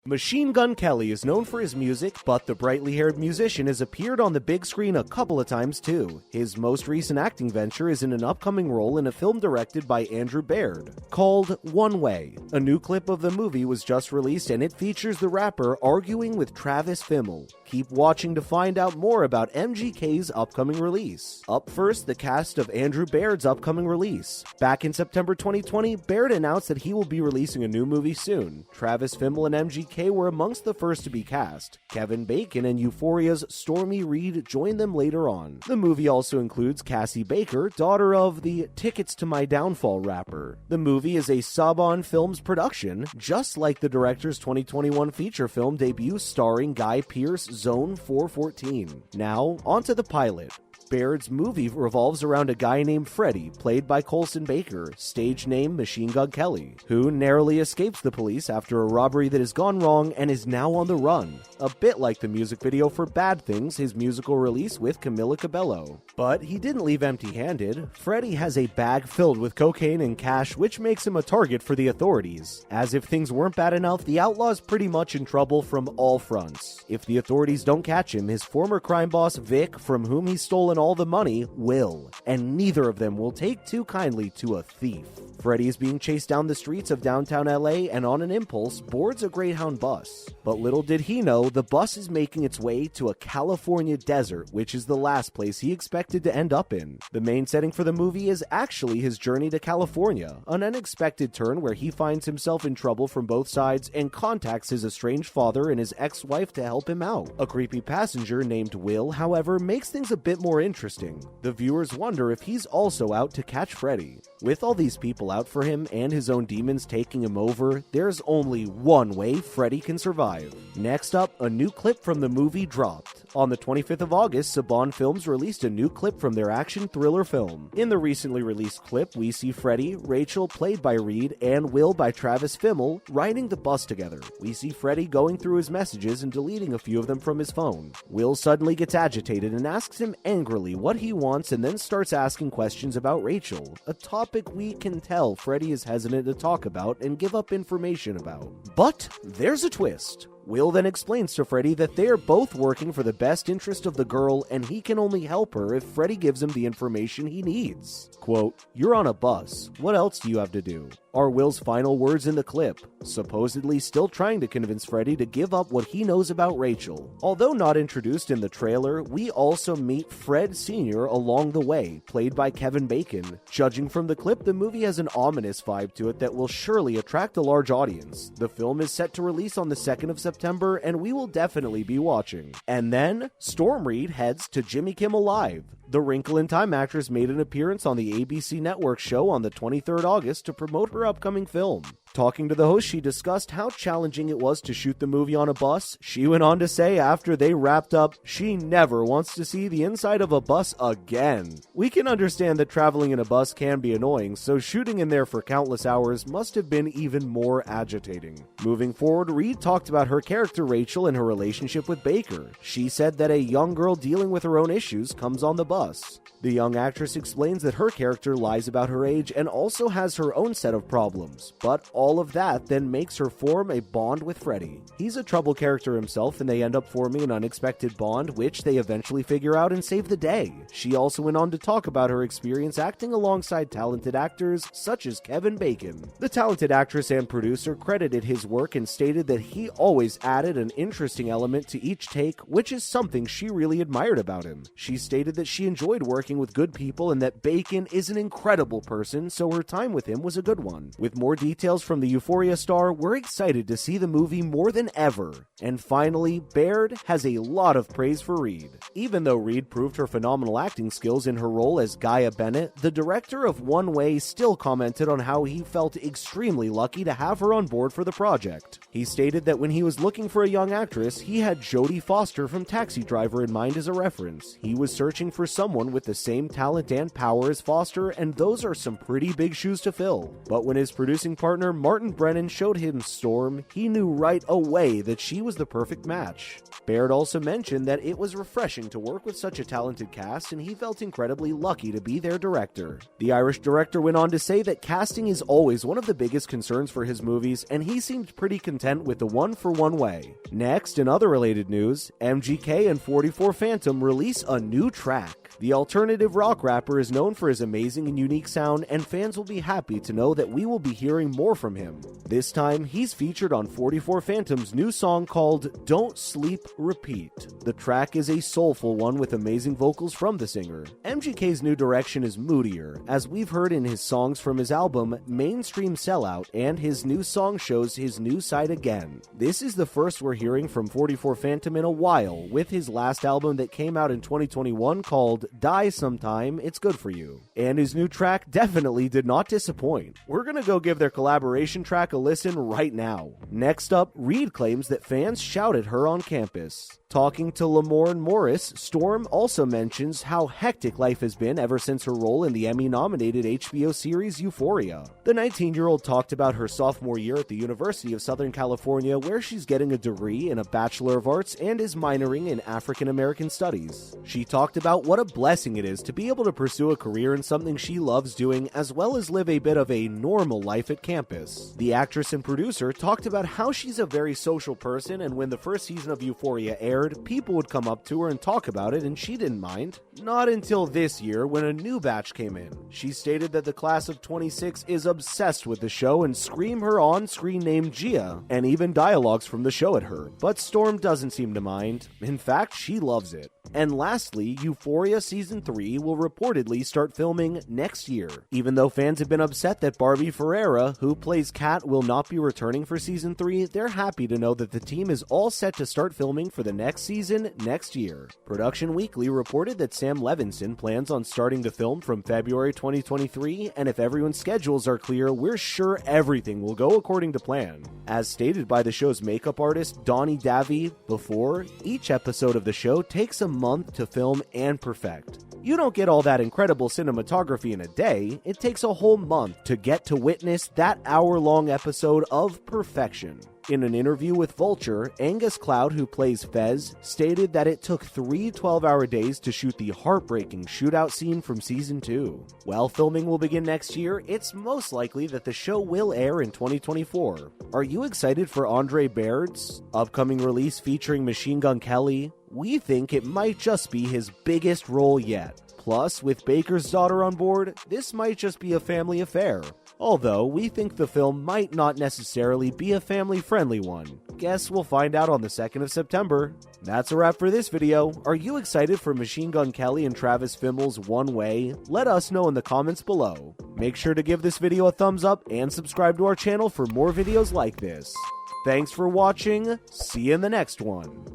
Machine Gun Kelly is known for his music, but the brightly-haired musician has appeared on the big screen a couple of times too. His most recent acting venture is in an upcoming role in a film directed by Andrew Baird, called One Way. A new clip of the movie was just released and it features the rapper arguing with Travis Fimmel. Keep watching to find out more about MGK's upcoming release. Up first, the cast of Andrew Baird's upcoming release. Back in September 2020, Baird announced that he will be releasing a new movie soon. Travis Fimmel and MGK were amongst the first to be cast. Kevin Bacon and Euphoria's Stormy Reid joined them later on. The movie also includes Cassie Baker, daughter of the Tickets to My Downfall rapper. The movie is a Saban Films production, just like the director's 2021 feature film debut starring Guy Pearce, Zone 414. Now, onto the pilot. Baird's movie revolves around a guy named Freddy, played by Colson Baker, stage name Machine Gun Kelly, who narrowly escapes the police after a robbery that has gone wrong and is now on the run. A bit like the music video for Bad Things, his musical release with Camila Cabello. But he didn't leave empty-handed. Freddy has a bag filled with cocaine and cash, which makes him a target for the authorities. As if things weren't bad enough, the outlaw's pretty much in trouble from all fronts. If the authorities don't catch him, his former crime boss Vic, from whom he's stolen all the money, will, and neither of them will take too kindly to a thief. Freddy is being chased down the streets of downtown LA and on an impulse boards a Greyhound bus. But little did he know, the bus is making its way to a California desert, which is the last place he expected to end up in. The main setting for the movie is actually his journey to California, an unexpected turn where he finds himself in trouble from both sides and contacts his estranged father and his ex-wife to help him out. A creepy passenger named Will, however, makes things a bit more interesting. The viewers wonder if he's also out to catch Freddy. With all these people out for him and his own demons taking him over, there's only one way Freddy can survive. Next up, a new clip from the movie dropped. On the 25th of August, Saban Films released a new clip from their action thriller film. In the recently released clip, we see Freddy, Rachel, played by Reid, and Will by Travis Fimmel, riding the bus together. We see Freddy going through his messages and deleting a few of them from his phone. Will suddenly gets agitated and asks him angrily what he wants and then starts asking questions about Rachel, a topic we can tell Freddy is hesitant to talk about and give up information about. But there's a twist. Will then explains to Freddy that they are both working for the best interest of the girl and he can only help her if Freddy gives him the information he needs. Quote, "You're on a bus. What else do you have to do?" are Will's final words in the clip, supposedly still trying to convince Freddy to give up what he knows about Rachel. Although not introduced in the trailer, we also meet Fred Sr. along the way, played by Kevin Bacon. Judging from the clip, the movie has an ominous vibe to it that will surely attract a large audience. The film is set to release on the 2nd of September, and we will definitely be watching. And then, Storm Reid heads to Jimmy Kimmel Live. The Wrinkle in Time actress made an appearance on the ABC Network show on the 23rd August to promote her upcoming film. Talking to the host, she discussed how challenging it was to shoot the movie on a bus. She went on to say after they wrapped up, she never wants to see the inside of a bus again. We can understand that traveling in a bus can be annoying, so shooting in there for countless hours must have been even more agitating. Moving forward, Reid talked about her character Rachel and her relationship with Baker. She said that a young girl dealing with her own issues comes on the bus. The young actress explains that her character lies about her age and also has her own set of problems, but all of that then makes her form a bond with Freddy. He's a trouble character himself and they end up forming an unexpected bond, which they eventually figure out and save the day. She also went on to talk about her experience acting alongside talented actors such as Kevin Bacon. The talented actress and producer credited his work and stated that he always added an interesting element to each take, which is something she really admired about him. She stated that she enjoyed working with good people and that Bacon is an incredible person, so her time with him was a good one. With more details from the Euphoria star, we're excited to see the movie more than ever. And finally, Baird has a lot of praise for Reid. Even though Reid proved her phenomenal acting skills in her role as Gaia Bennett, the director of One Way still commented on how he felt extremely lucky to have her on board for the project. He stated that when he was looking for a young actress, he had Jodie Foster from Taxi Driver in mind as a reference. He was searching for someone with the same talent and power as Foster, and those are some pretty big shoes to fill. But when his producing partner Martin Brennan showed him Storm, he knew right away that she was the perfect match. Baird also mentioned that it was refreshing to work with such a talented cast and he felt incredibly lucky to be their director. The Irish director went on to say that casting is always one of the biggest concerns for his movies and he seemed pretty content with the one-for-one way. Next, in other related news, MGK and 44 Phantom release a new track. The alternative rock rapper is known for his amazing and unique sound, and fans will be happy to know that we will be hearing more from him. This time, he's featured on 44 Phantom's new song called Don't Sleep, Repeat. The track is a soulful one with amazing vocals from the singer. MGK's new direction is moodier, as we've heard in his songs from his album Mainstream Sellout, and his new song shows his new side again. This is the first we're hearing from 44 Phantom in a while, with his last album that came out in 2021 called Die Sometime, It's Good For You. And his new track definitely did not disappoint. We're gonna go give their collaboration track a listen right now. Next up, Reid claims that fans shouted her on campus. Talking to Lamorne Morris, Storm also mentions how hectic life has been ever since her role in the Emmy-nominated HBO series Euphoria. The 19-year-old talked about her sophomore year at the University of Southern California, where she's getting a degree in a Bachelor of Arts and is minoring in African American Studies. She talked about what a blessing it is to be able to pursue a career in something she loves doing, as well as live a bit of a normal life at campus. The actress and producer talked about how she's a very social person, and when the first season of Euphoria aired, people would come up to her and talk about it, and she didn't mind. Not until this year, when a new batch came in. She stated that the class of 26 is obsessed with the show and scream her on-screen name Gia, and even dialogues from the show at her. But Storm doesn't seem to mind. In fact, she loves it. And lastly, Euphoria Season 3 will reportedly start filming next year. Even though fans have been upset that Barbie Ferreira, who plays Kat, will not be returning for Season 3, they're happy to know that the team is all set to start filming for the next season next year. Production Weekly reported that Sam Levinson plans on starting to film from February 2023, and if everyone's schedules are clear, we're sure everything will go according to plan. As stated by the show's makeup artist Donnie Davy before, each episode of the show takes a month to film and perfect. You don't get all that incredible cinematography in a day, it takes a whole month to get to witness that hour-long episode of perfection. In an interview with Vulture, Angus Cloud, who plays Fez, stated that it took 3 12-hour days to shoot the heartbreaking shootout scene from Season 2. While filming will begin next year, it's most likely that the show will air in 2024. Are you excited for Andre Baird's upcoming release featuring Machine Gun Kelly? We think it might just be his biggest role yet. Plus, with Baker's daughter on board, this might just be a family affair. Although, we think the film might not necessarily be a family-friendly one. Guess we'll find out on the 2nd of September. That's a wrap for this video. Are you excited for Machine Gun Kelly and Travis Fimmel's One Way? Let us know in the comments below. Make sure to give this video a thumbs up and subscribe to our channel for more videos like this. Thanks for watching. See you in the next one.